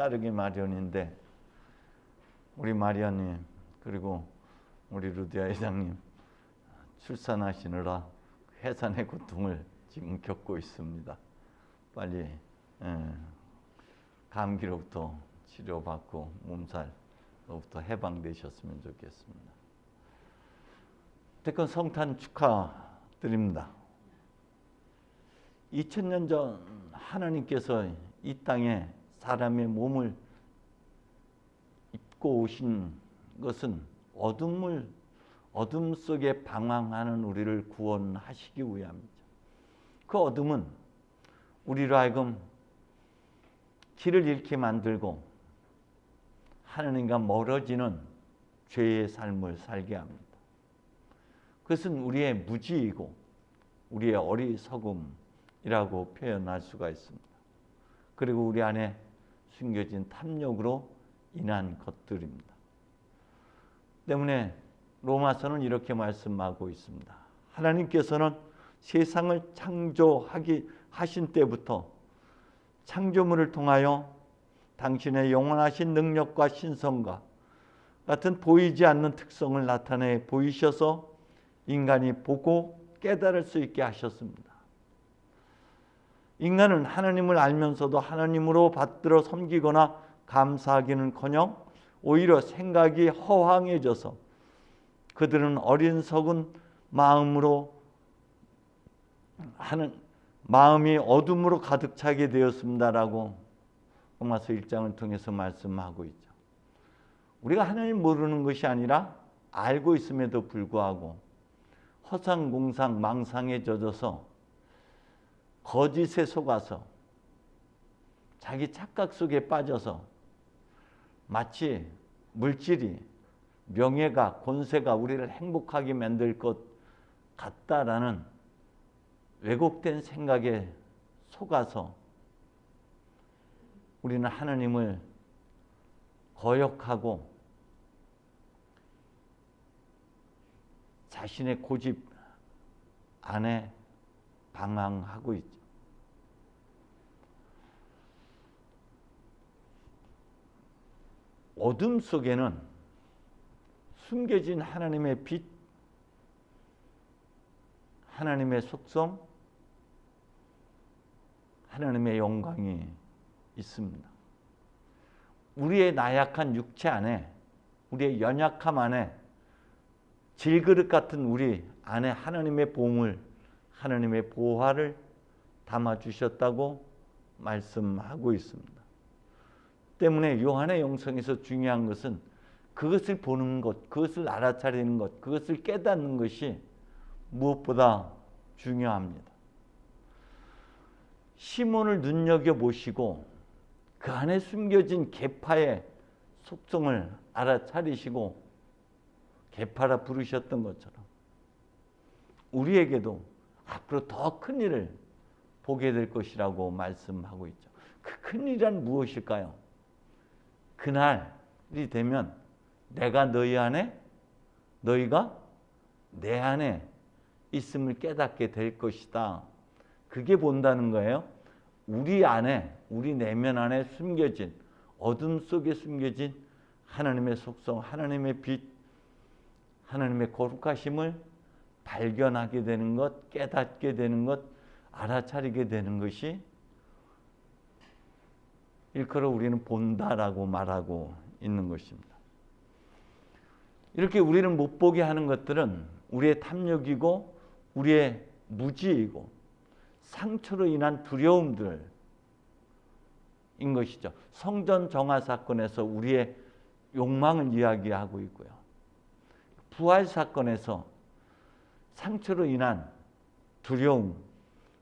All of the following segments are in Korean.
따르기 마련인데 우리 마리아님 그리고 우리 루디아 회장님 출산하시느라 해산의 고통을 지금 겪고 있습니다. 빨리 감기로부터 치료받고 몸살로부터 해방되셨으면 좋겠습니다. 어쨌건 성탄 축하드립니다. 2000년 전 하나님께서 이 땅에 사람의 몸을 입고 오신 것은 어둠 속에 방황하는 우리를 구원하시기 위함이죠. 그 어둠은 우리로 하여금 길을 잃게 만들고 하나님과 멀어지는 죄의 삶을 살게 합니다. 그것은 우리의 무지이고 우리의 어리석음이라고 표현할 수가 있습니다. 그리고 우리 안에 숨겨진 탐욕으로 인한 것들입니다. 때문에 로마서는 이렇게 말씀하고 있습니다. 하나님께서는 세상을 하신 때부터 창조물을 통하여 당신의 영원하신 능력과 신성과 같은 보이지 않는 특성을 나타내 보이셔서 인간이 보고 깨달을 수 있게 하셨습니다. 인간은 하나님을 알면서도 하나님으로 받들어 섬기거나 감사하기는커녕 오히려 생각이 허황해져서 그들은 어리석은 마음이 어둠으로 가득 차게 되었습니다라고 로마서 1장을 통해서 말씀하고 있죠. 우리가 하나님 모르는 것이 아니라 알고 있음에도 불구하고 허상공상 망상에 젖어서 거짓에 속아서 자기 착각 속에 빠져서 마치 물질이 명예가 권세가 우리를 행복하게 만들 것 같다라는 왜곡된 생각에 속아서 우리는 하나님을 거역하고 자신의 고집 안에 방황하고 있죠. 어둠 속에는 숨겨진 하나님의 빛, 하나님의 속성, 하나님의 영광이 있습니다. 우리의 나약한 육체 안에, 우리의 연약함 안에 질그릇 같은 우리 안에 하나님의 보물, 하나님의 보화를 담아주셨다고 말씀하고 있습니다. 때문에 요한의 영성에서 중요한 것은 그것을 보는 것, 그것을 알아차리는 것, 그것을 깨닫는 것이 무엇보다 중요합니다. 시몬을 눈여겨보시고 그 안에 숨겨진 계파의 속성을 알아차리시고 계파라 부르셨던 것처럼 우리에게도 앞으로 더 큰 일을 보게 될 것이라고 말씀하고 있죠. 그 큰 일은 무엇일까요? 그날이 되면 내가 너희 안에, 너희가 내 안에 있음을 깨닫게 될 것이다. 그게 본다는 거예요. 우리 안에, 우리 내면 안에 숨겨진, 어둠 속에 숨겨진 하나님의 속성, 하나님의 빛, 하나님의 거룩하심을 발견하게 되는 것, 깨닫게 되는 것, 알아차리게 되는 것이 일컬어 우리는 본다라고 말하고 있는 것입니다. 이렇게 우리를 못 보게 하는 것들은 우리의 탐욕이고 우리의 무지이고 상처로 인한 두려움들인 것이죠. 성전 정화 사건에서 우리의 욕망을 이야기하고 있고요. 부활 사건에서 상처로 인한 두려움,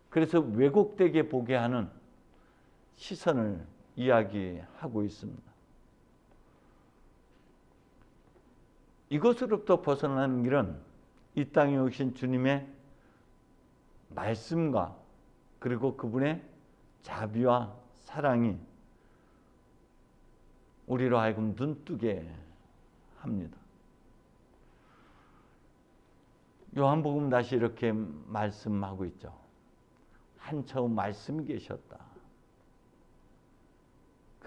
그래서 왜곡되게 보게 하는 시선을 이야기하고 있습니다. 이것으로부터 벗어나는 길은 이 땅에 오신 주님의 말씀과 그리고 그분의 자비와 사랑이 우리로 하여금 눈뜨게 합니다. 요한복음 다시 이렇게 말씀하고 있죠. 한처음 말씀이 계셨다.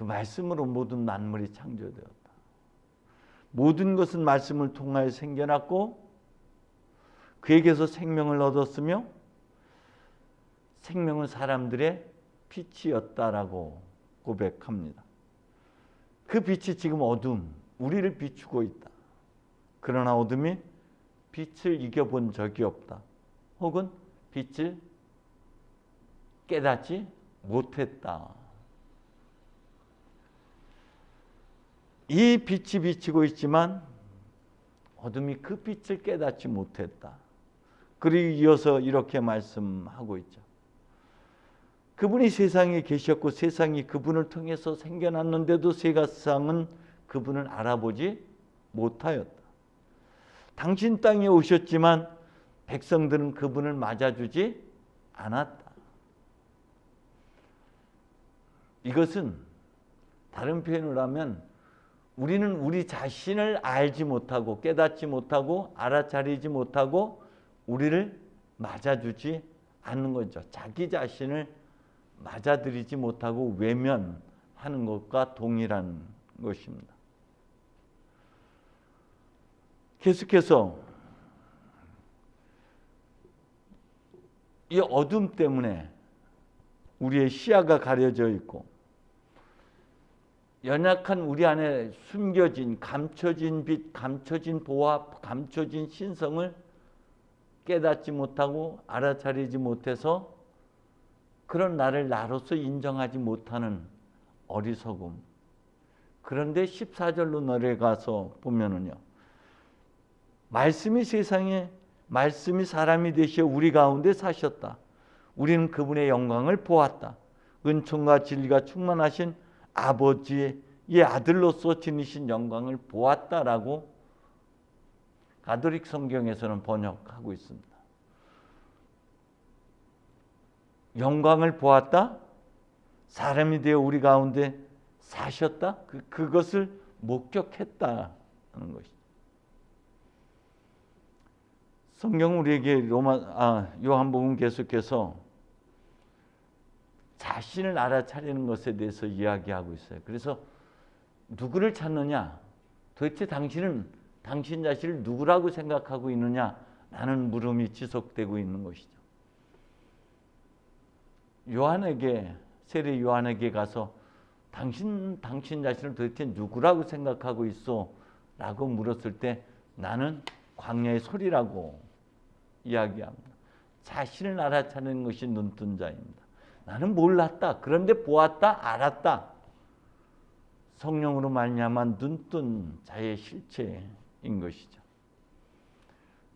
그 말씀으로 모든 만물이 창조되었다. 모든 것은 말씀을 통하여 생겨났고 그에게서 생명을 얻었으며 생명은 사람들의 빛이었다라고 고백합니다. 그 빛이 지금 어둠, 우리를 비추고 있다. 그러나 어둠이 빛을 이겨본 적이 없다. 혹은 빛을 깨닫지 못했다. 이 빛이 비치고 있지만 어둠이 그 빛을 깨닫지 못했다. 그리고 이어서 이렇게 말씀하고 있죠. 그분이 세상에 계셨고 세상이 그분을 통해서 생겨났는데도 세상은 그분을 알아보지 못하였다. 당신 땅에 오셨지만 백성들은 그분을 맞아주지 않았다. 이것은 다른 표현으로 하면 우리는 우리 자신을 알지 못하고 깨닫지 못하고 알아차리지 못하고 우리를 맞아주지 않는 거죠. 자기 자신을 맞아들이지 못하고 외면하는 것과 동일한 것입니다. 계속해서 이 어둠 때문에 우리의 시야가 가려져 있고 연약한 우리 안에 숨겨진 감춰진 빛, 감춰진 보합, 감춰진 신성을 깨닫지 못하고 알아차리지 못해서 그런 나를 나로서 인정하지 못하는 어리석음. 그런데 14절로 내려가서 보면은요. 말씀이 세상에 말씀이 사람이 되시어 우리 가운데 사셨다. 우리는 그분의 영광을 보았다. 은총과 진리가 충만하신 아버지의 아들로서 지니신 영광을 보았다라고 가톨릭 성경에서는 번역하고 있습니다. 영광을 보았다? 사람이 되어 우리 가운데 사셨다? 그것을 목격했다는 것이죠. 성경은 우리에게 요한복음 계속해서 자신을 알아차리는 것에 대해서 이야기하고 있어요. 그래서 누구를 찾느냐? 도대체 당신은 당신 자신을 누구라고 생각하고 있느냐? 라는 물음이 지속되고 있는 것이죠. 요한에게 세례 요한에게 가서 당신 자신을 도대체 누구라고 생각하고 있어? 라고 물었을 때 나는 광야의 소리라고 이야기합니다. 자신을 알아차리는 것이 눈뜬 자입니다. 나는 몰랐다. 그런데 보았다. 알았다. 성령으로 말미암아 눈뜬 자의 실체인 것이죠.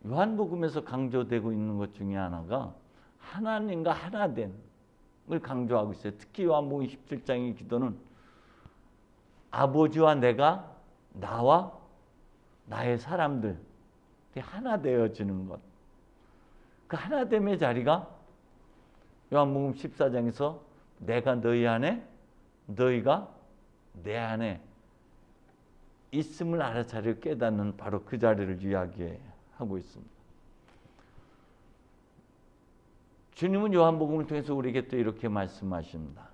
요한복음에서 강조되고 있는 것 중에 하나가 하나님과 하나됨을 강조하고 있어요. 특히 요한복음 17장의 기도는 아버지와 내가 나와 나의 사람들 하나 되어지는 것. 그 하나됨의 자리가 요한복음 14장에서 내가 너희 안에 너희가 내 안에 있음을 알아차리고 깨닫는 바로 그 자리를 이야기하고 있습니다. 주님은 요한복음을 통해서 우리에게 또 이렇게 말씀하십니다.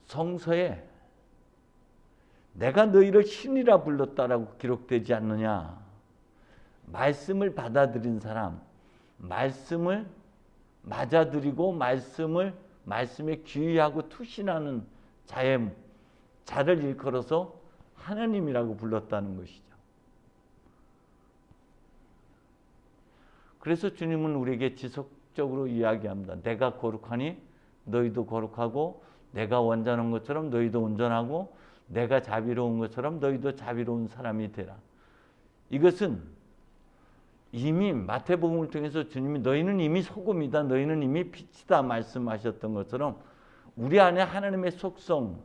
성서에 내가 너희를 신이라 불렀다라고 기록되지 않느냐. 말씀을 받아들인 사람, 말씀을 맞아들이고 말씀에 귀의하고 투신하는 자를 일컬어서 하나님이라고 불렀다는 것이죠. 그래서 주님은 우리에게 지속적으로 이야기합니다. 내가 거룩하니 너희도 거룩하고 내가 온전한 것처럼 너희도 온전하고 내가 자비로운 것처럼 너희도 자비로운 사람이 되라. 이것은 이미 마태복음을 통해서 주님이 너희는 이미 소금이다. 너희는 이미 빛이다 말씀하셨던 것처럼 우리 안에 하나님의 속성,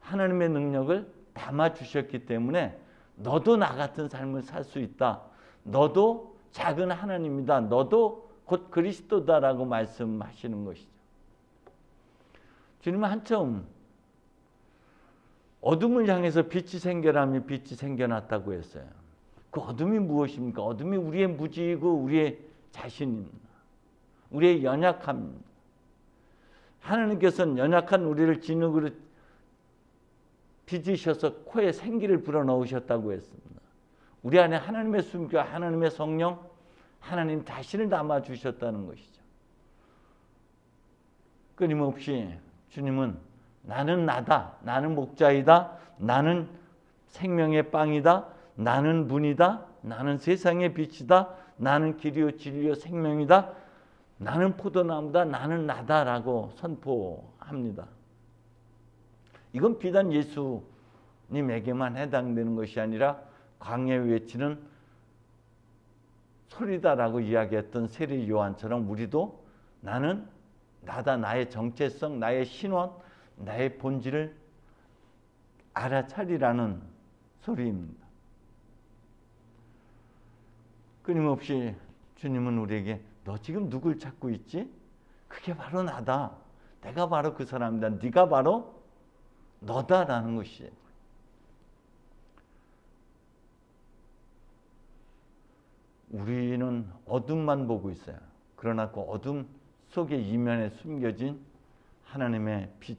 하나님의 능력을 담아주셨기 때문에 너도 나 같은 삶을 살 수 있다. 너도 작은 하나님이다. 너도 곧 그리스도다라고 말씀하시는 것이죠. 주님은 한참 어둠을 향해서 빛이 생겨나며 빛이 생겨났다고 했어요. 그 어둠이 무엇입니까? 어둠이 우리의 무지이고 우리의 자신입니다. 우리의 연약함입니다. 하나님께서는 연약한 우리를 진흙으로 빚으셔서 코에 생기를 불어넣으셨다고 했습니다. 우리 안에 하나님의 숨겨 하나님의 성령, 하나님 자신을 담아주셨다는 것이죠. 끊임없이 주님은 나는 나다, 나는 목자이다, 나는 생명의 빵이다, 나는 문이다, 나는 세상의 빛이다, 나는 길이요 진리요 생명이다, 나는 포도나무다, 나는 나다라고 선포합니다. 이건 비단 예수님에게만 해당되는 것이 아니라 광야에 외치는 소리다라고 이야기했던 세리 요한처럼 우리도 나는 나다, 나의 정체성, 나의 신원, 나의 본질을 알아차리라는 소리입니다. 끊임없이 주님은 우리에게 너 지금 누굴 찾고 있지? 그게 바로 나다. 내가 바로 그 사람이다. 네가 바로 너다라는 것이에요. 우리는 어둠만 보고 있어요. 그러나 그 어둠 속의 이면에 숨겨진 하나님의 빛,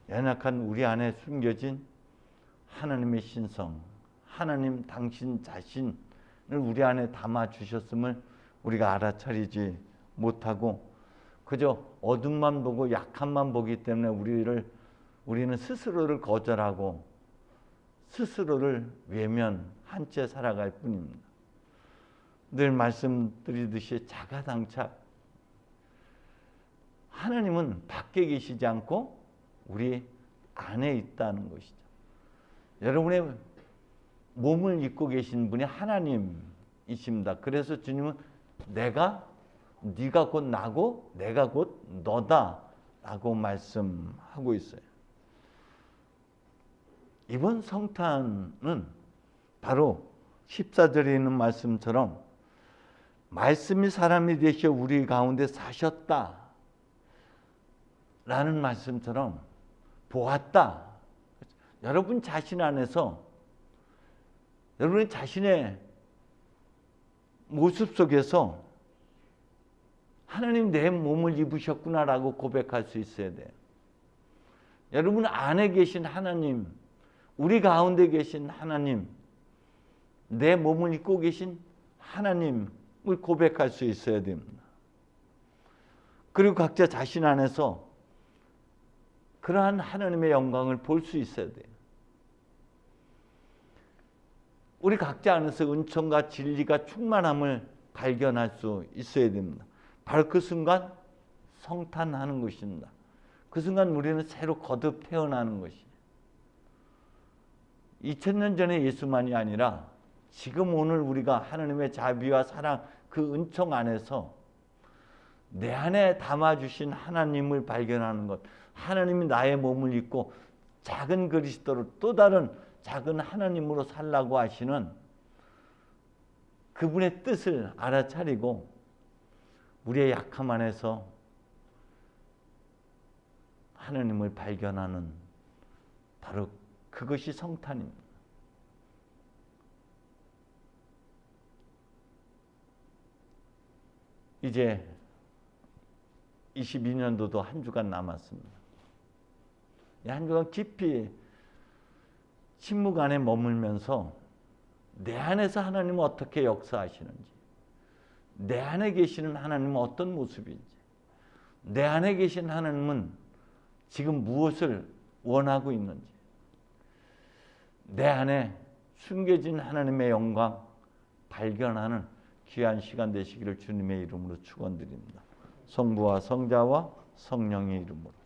연약한 우리 안에 숨겨진 하나님의 신성, 하나님 당신 자신을 우리 안에 담아 주셨음을 우리가 알아차리지 못하고 그저 어둠만 보고 약함만 보기 때문에 우리는 스스로를 거절하고 스스로를 외면한 채 살아갈 뿐입니다. 늘 말씀드리듯이 자가당착. 하나님은 밖에 계시지 않고 우리 안에 있다는 것이죠. 여러분의 몸을 입고 계신 분이 하나님이십니다. 그래서 주님은 네가 곧 나고 내가 곧 너다라고 말씀하고 있어요. 이번 성탄은 바로 14절에 있는 말씀처럼 말씀이 사람이 되셔 우리 가운데 사셨다 라는 말씀처럼 보았다. 여러분 자신 안에서 여러분의 자신의 모습 속에서 하나님 내 몸을 입으셨구나라고 고백할 수 있어야 돼요. 여러분 안에 계신 하나님, 우리 가운데 계신 하나님, 내 몸을 입고 계신 하나님을 고백할 수 있어야 됩니다. 그리고 각자 자신 안에서 그러한 하나님의 영광을 볼 수 있어야 돼요. 우리 각자 안에서 은총과 진리가 충만함을 발견할 수 있어야 됩니다. 바로 그 순간 성탄하는 것입니다. 그 순간 우리는 새로 거듭 태어나는 것이에요. 2000년 전의 예수만이 아니라 지금 오늘 우리가 하나님의 자비와 사랑 그 은총 안에서 내 안에 담아주신 하나님을 발견하는 것, 하나님이 나의 몸을 입고 작은 그리스도로 또 다른 작은 하나님으로 살라고 하시는 그분의 뜻을 알아차리고 우리의 약함 안에서 하나님을 발견하는 바로 그것이 성탄입니다. 이제 22년도도 한 주간 남았습니다. 이 한 주간 깊이 침묵 안에 머물면서 내 안에서 하나님은 어떻게 역사하시는지, 내 안에 계시는 하나님은 어떤 모습인지, 내 안에 계신 하나님은 지금 무엇을 원하고 있는지, 내 안에 숨겨진 하나님의 영광 발견하는 귀한 시간 되시기를 주님의 이름으로 축원드립니다. 성부와 성자와 성령의 이름으로.